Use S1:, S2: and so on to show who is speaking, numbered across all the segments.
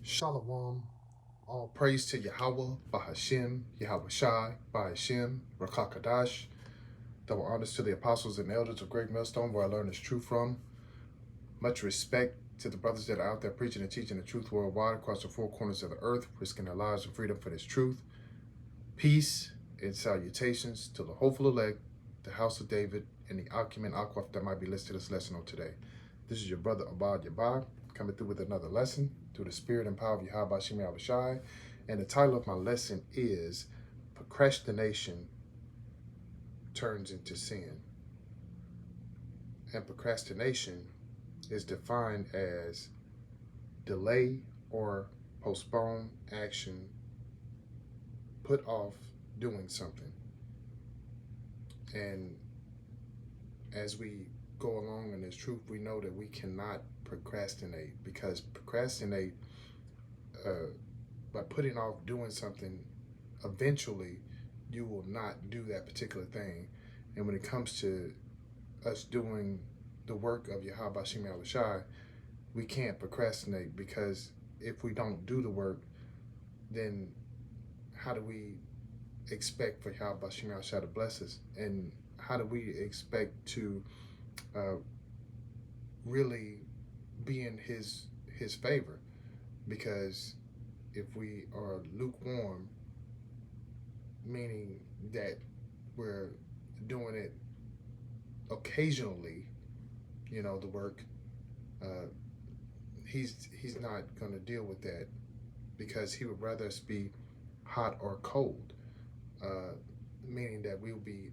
S1: Shalom. All praise to Yahweh, Bahashem, Yahweh Shai, Bahashem, Rakakadash. Double honors to the apostles and elders of Great Millstone, where I learned this truth from. Much respect to the brothers that are out there preaching and teaching the truth worldwide across the four corners of the earth, risking their lives and freedom for this truth. Peace and salutations to the hopeful elect, the house of David, and the Akim Akwaf that might be listed as lesson on today. This is your brother Abad Yabad coming through with another lesson through the spirit and power of Yahweh Shemi Abishai. And the title of my lesson is Procrastination Turns into Sin. And procrastination is defined as delay or postpone action, put off doing something. And as we go along in this truth, we know that we cannot procrastinate, because procrastinate, by putting off doing something, eventually you will not do that particular thing. And when it comes to us doing the work of Yahweh Shem Shai, we can't procrastinate, because if we don't do the work, then how do we expect for Yahweh Shem Shai to bless us? And how do we expect to really be in his favor? Because if we are lukewarm, meaning that we're doing it occasionally, the work, he's not going to deal with that, because he would rather us be hot or cold, meaning that we will be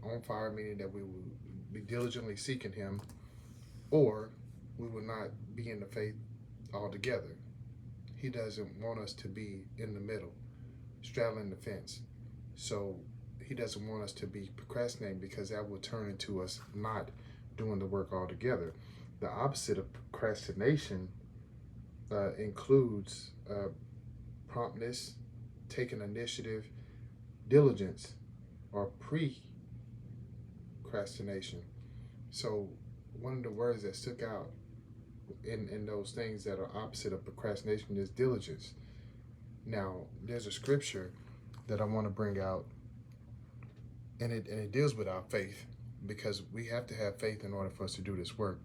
S1: on fire, meaning that we will be diligently seeking him, or we will not be in the faith altogether. He doesn't want us to be in the middle, straddling the fence. So he doesn't want us to be procrastinating, because that will turn into us not doing the work altogether. The opposite of procrastination includes promptness, taking initiative, diligence, or procrastination. So one of the words that stuck out in those things that are opposite of procrastination is diligence. Now, there's a scripture that I want to bring out, and it deals with our faith, because we have to have faith in order for us to do this work.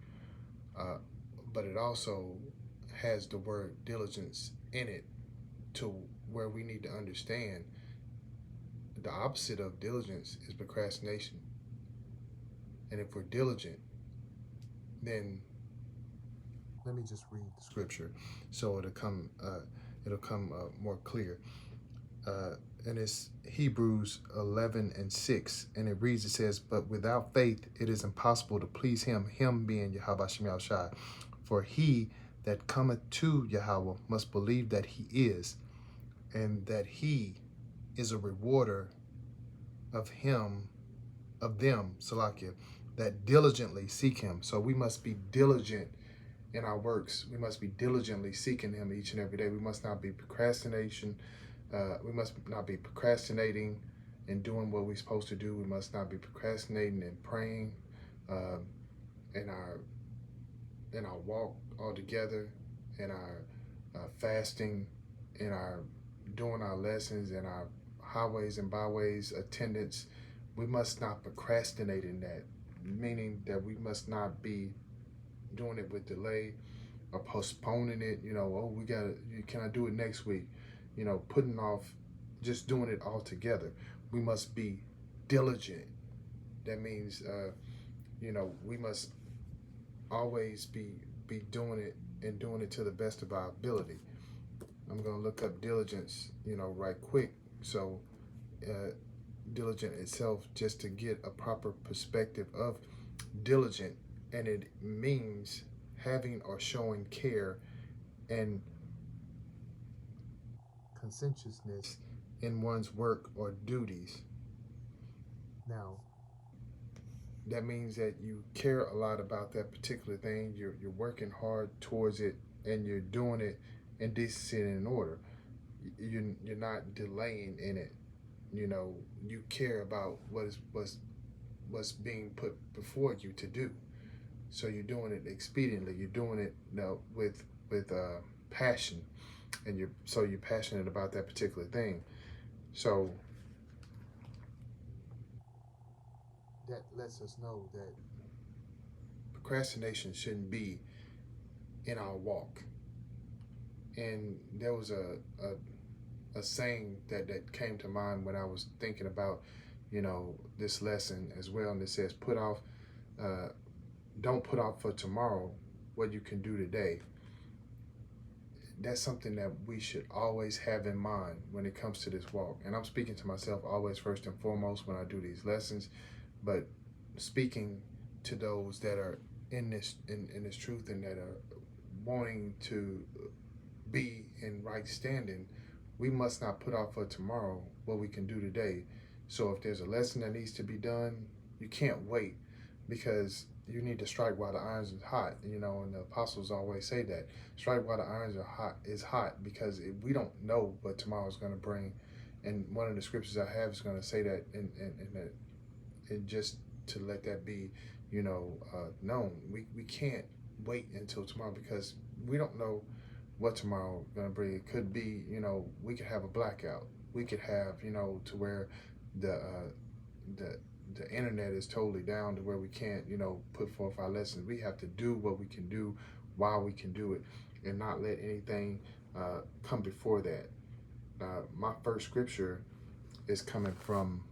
S1: But it also has the word diligence in it, to where we need to understand the opposite of diligence is procrastination. And if we're diligent, then let me just read the scripture so it'll come more clear. And it's Hebrews 11:6, and it reads, it says, "But without faith it is impossible to please him being Yahweh Shem Shai. For he that cometh to Yahweh must believe that he is, and that he is a rewarder of them, Salakia, that diligently seek him." So we must be diligent in our works. We must be diligently seeking him each and every day. We must not be procrastination. We must not be procrastinating and doing what we're supposed to do. We must not be procrastinating and praying in our walk altogether, in our fasting, in our doing our lessons, in our highways and byways attendance. We must not procrastinate in that, meaning that we must not be doing it with delay or postponing it. Can I do it next week? Putting off, just doing it all together. We must be diligent. That means, we must always be doing it, and doing it to the best of our ability. I'm going to look up diligence, right quick. So, diligent itself, just to get a proper perspective of diligent, and it means having or showing care and conscientiousness in one's work or duties. Now, that means that you care a lot about that particular thing. You're working hard towards it, and you're doing it in decency and in order. You're not delaying in it. You care about what's being put before you to do. So you're doing it expediently. You're doing it with passion, and you're passionate about that particular thing. So that lets us know that procrastination shouldn't be in our walk. And there was a saying that came to mind when I was thinking about, this lesson as well. And it says, uh, don't put off for tomorrow what you can do today. That's something that we should always have in mind when it comes to this walk. And I'm speaking to myself always first and foremost when I do these lessons, but speaking to those that are in this truth and that are wanting to be in right standing. We must not put off for tomorrow what we can do today. So if there's a lesson that needs to be done, you can't wait, because you need to strike while the irons is hot, and the apostles always say that. Strike while the irons are hot is hot, because we don't know what tomorrow is going to bring. And one of the scriptures I have is going to say that, and just to let that be, known. We can't wait until tomorrow, because we don't know what tomorrow is going to bring. It could be, we could have a blackout. We could have, to where the the internet is totally down to where we can't, put forth our lessons. We have to do what we can do while we can do it, and not let anything come before that. My first scripture is coming from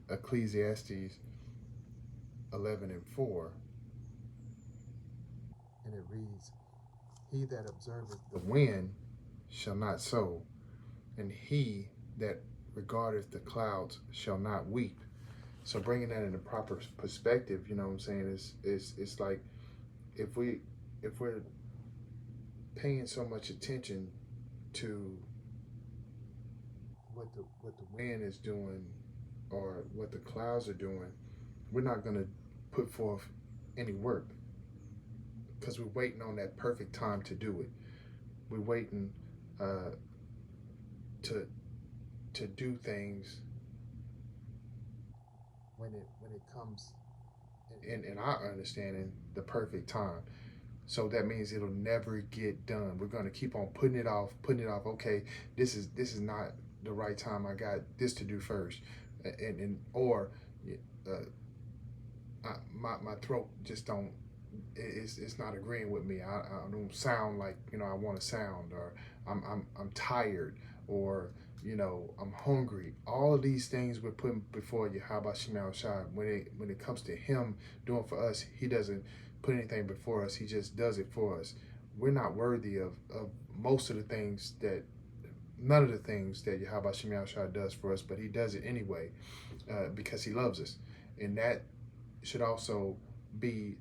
S1: Ecclesiastes 11:4, and it reads, "He that observeth the wind shall not sow, and he that regardeth the clouds shall not weep." So bringing that in the proper perspective, what I'm saying, it's like if we're paying so much attention to what the wind is doing or what the clouds are doing, we're not going to put forth any work, because we're waiting on that perfect time to do it. We're waiting to do things when it comes in our understanding the perfect time. So that means it'll never get done. We're going to keep on putting it off. Okay, this is not the right time. I got this to do first, or my throat just don't. It's not agreeing with me. I don't sound like I want to sound, or I'm tired, or I'm hungry. All of these things we're putting before you. How about Shemal Shai? When it comes to Him doing for us, He doesn't put anything before us. He just does it for us. We're not worthy of most of the things that. None of the things that Yahweh Shemal Shai does for us, but He does it anyway, because He loves us, and that should also be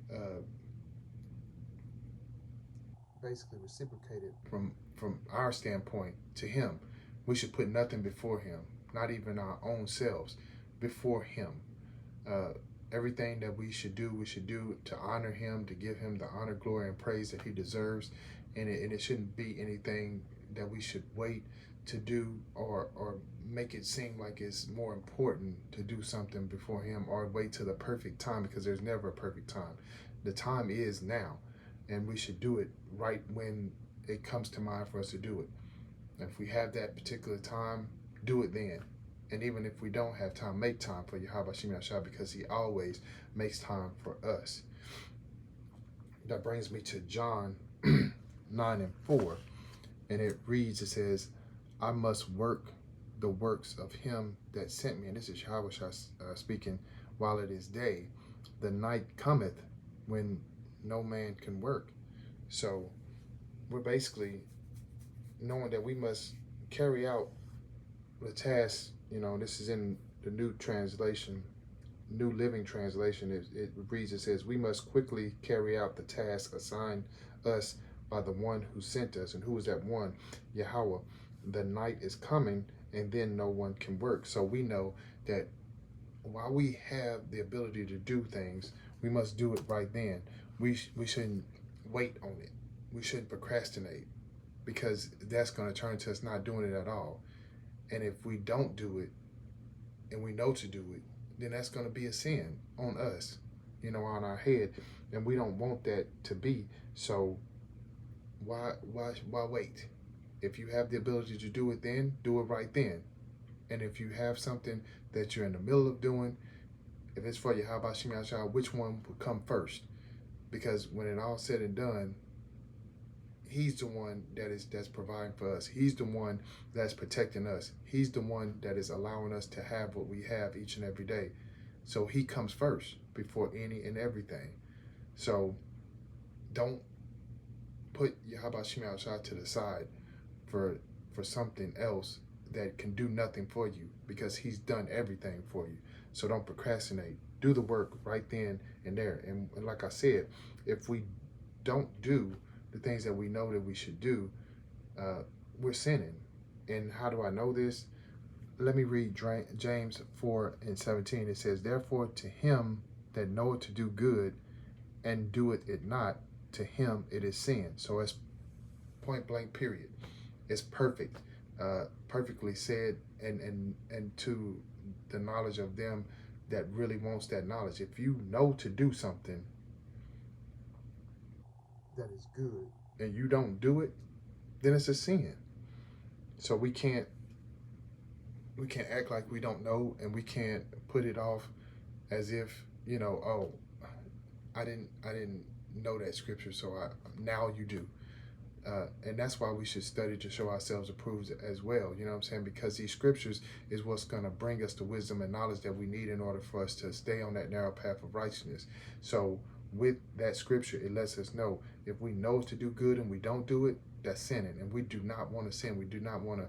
S1: basically reciprocated from our standpoint to Him. We should put nothing before Him, not even our own selves, before Him. Everything that we should do to honor Him, to give Him the honor, glory, and praise that He deserves, and it shouldn't be anything that we should wait to do or make it seem like it's more important to do something before Him, or wait till the perfect time, because there's never a perfect time. The time is now, and we should do it right when it comes to mind for us to do it. And if we have that particular time, do it then. And even if we don't have time, make time for Yahweh Shemal Shai, because He always makes time for us. That brings me to John 9:4, and it reads, it says, "I must work the works of Him that sent me." And this is Yahweh Shai speaking. "While it is day, the night cometh when no man can work." So we're basically knowing that we must carry out the task. This is in the New Translation, New Living Translation. It reads, it says, "We must quickly carry out the task assigned us by the one who sent us." And who is that one? Yahweh. "The night is coming, and then no one can work." So we know that while we have the ability to do things, we must do it right then. We shouldn't wait on it. We shouldn't procrastinate, because that's going to turn to us not doing it at all. And if we don't do it, and we know to do it, then that's going to be a sin on us, on our head. And we don't want that to be. So Why wait? If you have the ability to do it then, do it right then. And if you have something that you're in the middle of doing, if it's for you, how about Shemi Ashai, which one would come first? Because when it all said and done, he's the one that's providing for us. He's the one that's protecting us. He's the one that is allowing us to have what we have each and every day. So he comes first before any and everything. So don't put Yahweh Shemi Shai to the side for something else that can do nothing for you, because he's done everything for you. So don't procrastinate. Do the work right then and there. And like I said, if we don't do the things that we know that we should do, we're sinning. And how do I know this? Let me read James 4:17. It says, therefore to him that knoweth to do good and doeth it not, to him it is sin. So it's point blank period. It's perfect, perfectly said, and to the knowledge of them that really wants that knowledge. If you know to do something that is good and you don't do it, then it's a sin. So we can't act like we don't know, and we can't put it off as if, oh, I didn't know that scripture, so now you do. And that's why we should study to show ourselves approved as well. You know what I'm saying? Because these scriptures is what's going to bring us the wisdom and knowledge that we need in order for us to stay on that narrow path of righteousness. So with that scripture, it lets us know if we know to do good and we don't do it, that's sinning. And we do not want to sin. We do not want to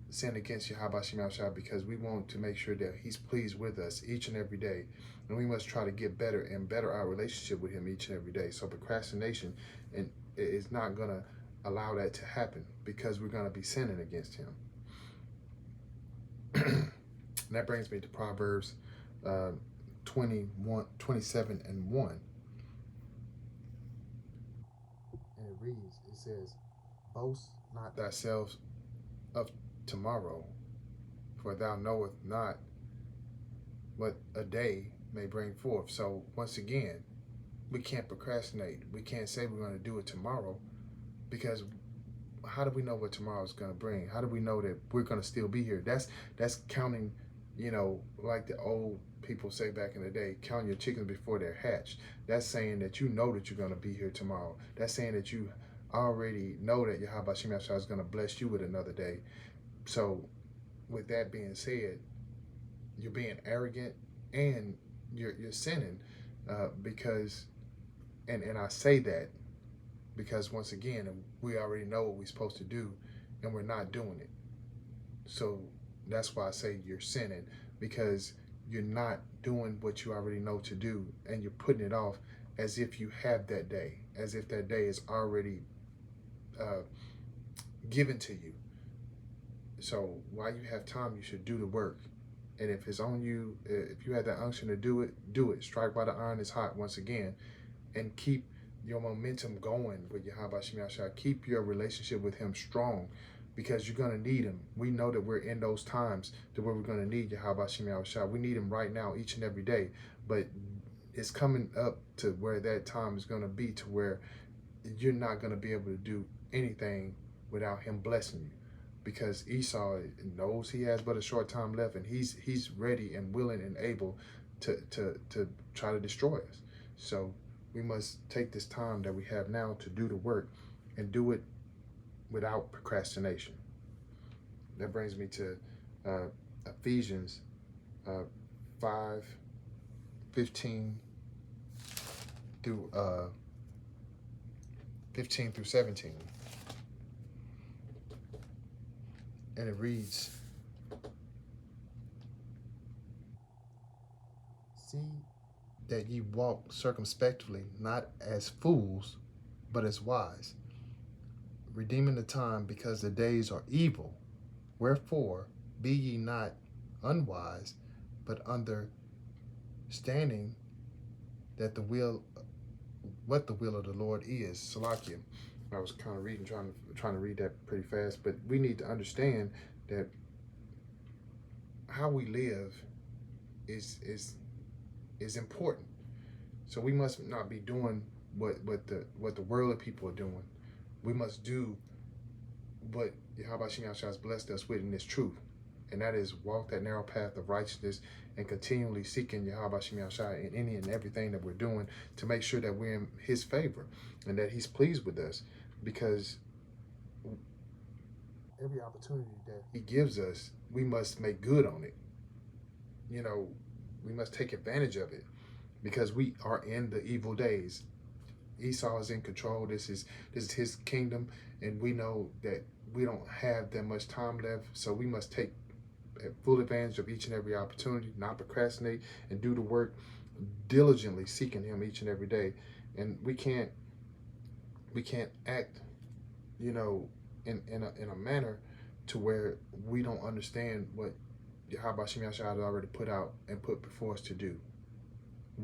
S1: sin against Yahweh Shema Shah, because we want to make sure that he's pleased with us each and every day. And we must try to get better and better our relationship with him each and every day. So procrastination is not going to allow that to happen, because we're going to be sinning against him. And that brings me to Proverbs 27 and 1. And it reads, it says, boast not thyself of tomorrow, for thou knowest not what a day may bring forth. So once again, we can't procrastinate. We can't say we're going to do it tomorrow, because how do we know what tomorrow is going to bring? How do we know that we're going to still be here? That's counting, like the old people say back in the day, count your chickens before they're hatched. That's saying that you know that you're going to be here tomorrow. That's saying that you already know that Yahweh Shema Shah is going to bless you with another day. So with that being said, you're being arrogant and you're sinning, because, and I say that because once again, we already know what we're supposed to do and we're not doing it. So that's why I say you're sinning, because you're not doing what you already know to do, and you're putting it off as if you have that day, as if that day is already given to you. So while you have time, you should do the work. And if it's on you, if you have that unction to do it, do it. Strike while the iron is hot once again, and keep your momentum going with Yahweh Shema Shah. Keep your relationship with him strong, because you're going to need him. We know that we're in those times to where we're going to need Yahweh Shema Shah. We need him right now, each and every day. But it's coming up to where that time is going to be, to where you're not going to be able to do anything without him blessing you, because Esau knows he has but a short time left, and he's ready and willing and able to try to destroy us. So we must take this time that we have now to do the work, and do it without procrastination. That brings me to Ephesians 5:15 through 15 through 17. And it reads, see that ye walk circumspectly, not as fools, but as wise, redeeming the time, because the days are evil. Wherefore, be ye not unwise, but understanding that what the will of the Lord is. Salakia. I was kind of reading, trying to read that pretty fast, but we need to understand that how we live is important. So we must not be doing what the world of people are doing. We must do what Yahweh Shem Yahshua has blessed us with in this truth. And that is walk that narrow path of righteousness and continually seeking Yahweh Shem Yahshua in any and everything that we're doing to make sure that we're in his favor and that he's pleased with us. Because every opportunity that he gives us, we must make good on it. You know, we must take advantage of it because we are in the evil days. Esau is in control. This is his kingdom, and we know that we don't have that much time left. So we must take full advantage of each and every opportunity, not procrastinate, and do the work diligently, seeking him each and every day. And we can't act, you know, in a manner to where we don't understand what Yahweh Shem Yahshua has already put out and put before us to do.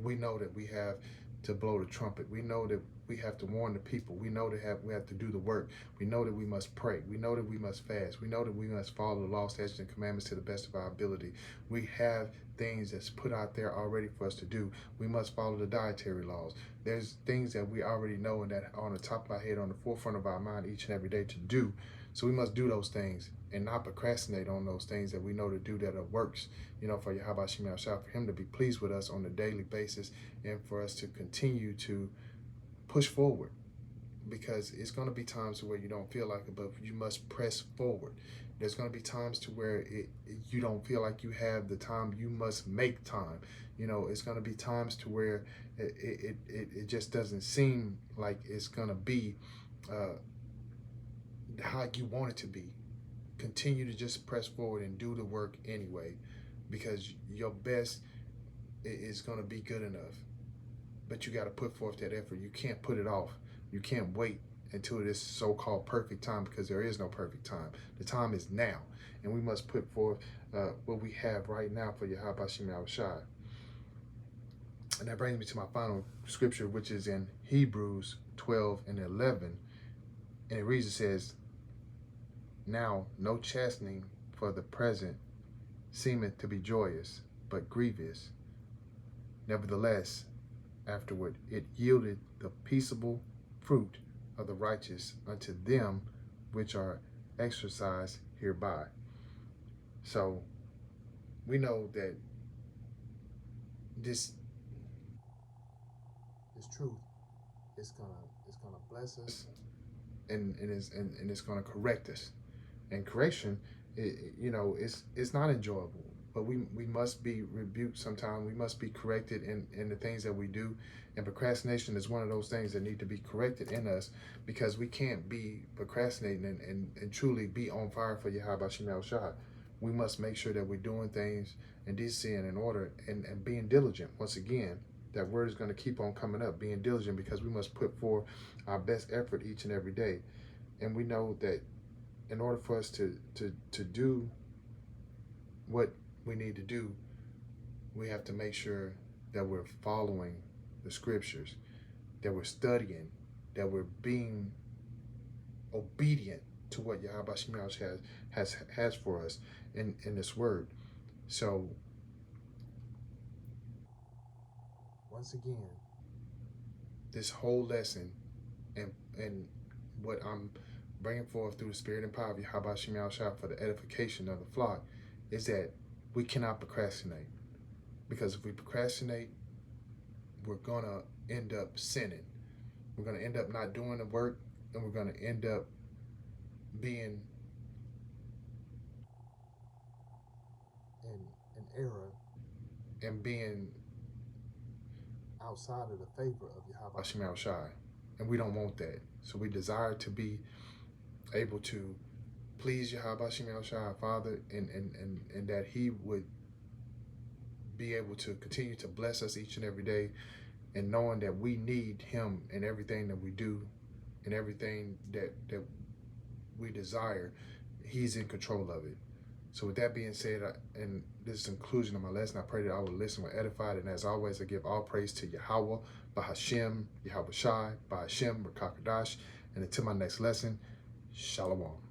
S1: We know that we have to blow the trumpet. We know that we have to warn the people. We know that we have to do the work. We know that we must pray. We know that we must fast. We know that we must follow the law, statutes, and commandments to the best of our ability. We have things that's put out there already for us to do. We must follow the dietary laws. There's things that we already know and that are on the top of our head, on the forefront of our mind each and every day to do. So we must do those things and not procrastinate on those things that we know to do that are works, you know, for Yahweh Shem Yahshua, for him to be pleased with us on a daily basis and for us to continue to push forward, because it's going to be times where you don't feel like it, but you must press forward. There's going to be times to where you don't feel like you have the time. You must make time. You know, it's going to be times to where it just doesn't seem like it's going to be how you want it to be. Continue to just press forward and do the work anyway, because your best is going to be good enough. But you got to put forth that effort. You can't put it off. You can't wait until this so-called perfect time, because there is no perfect time. The time is now, and we must put forth what we have right now for Yahweh Shem Yahshua. And that brings me to my final scripture, which is in Hebrews 12 and 11. And it reads, it says, "Now no chastening for the present seemeth to be joyous, but grievous. Nevertheless, afterward it yielded the peaceable fruit of the righteous unto them which are exercised hereby." So we know that this truth is gonna bless us, and it's gonna correct us. And correction, you know, it's not enjoyable, but we must be rebuked sometimes. We must be corrected in the things that we do. And procrastination is one of those things that need to be corrected in us, because we can't be procrastinating and truly be on fire for Yahweh Shem Yahshua. We must make sure that we're doing things in decency and in order, and being diligent. Once again, that word is going to keep on coming up, being diligent, because we must put forth our best effort each and every day. And we know that in order for us to do what we need to do, we have to make sure that we're following the scriptures, that we're studying, that we're being obedient to what Yahweh Shem Yahshua has for us in this word. So once again, this whole lesson and what I'm bringing forth through the spirit and power of Yahweh Shem Yahshua for the edification of the flock is that we cannot procrastinate. Because if we procrastinate, we're going to end up sinning. We're going to end up not doing the work, and we're going to end up being in error and being outside of the favor of Yahweh Shem Yahshua. And we don't want that. So we desire to be able to please Yahweh Shem Yahshua, our Father, and that he would be able to continue to bless us each and every day, and knowing that we need him in everything that we do and everything that we desire. He's in control of it. So with that being said, and this is the conclusion of my lesson, I pray that I will listen with edified. And as always, I give all praise to Yahweh, Bahashem, Yahweh Shai, Bahashem, Rakakadash. And until my next lesson, Shalom.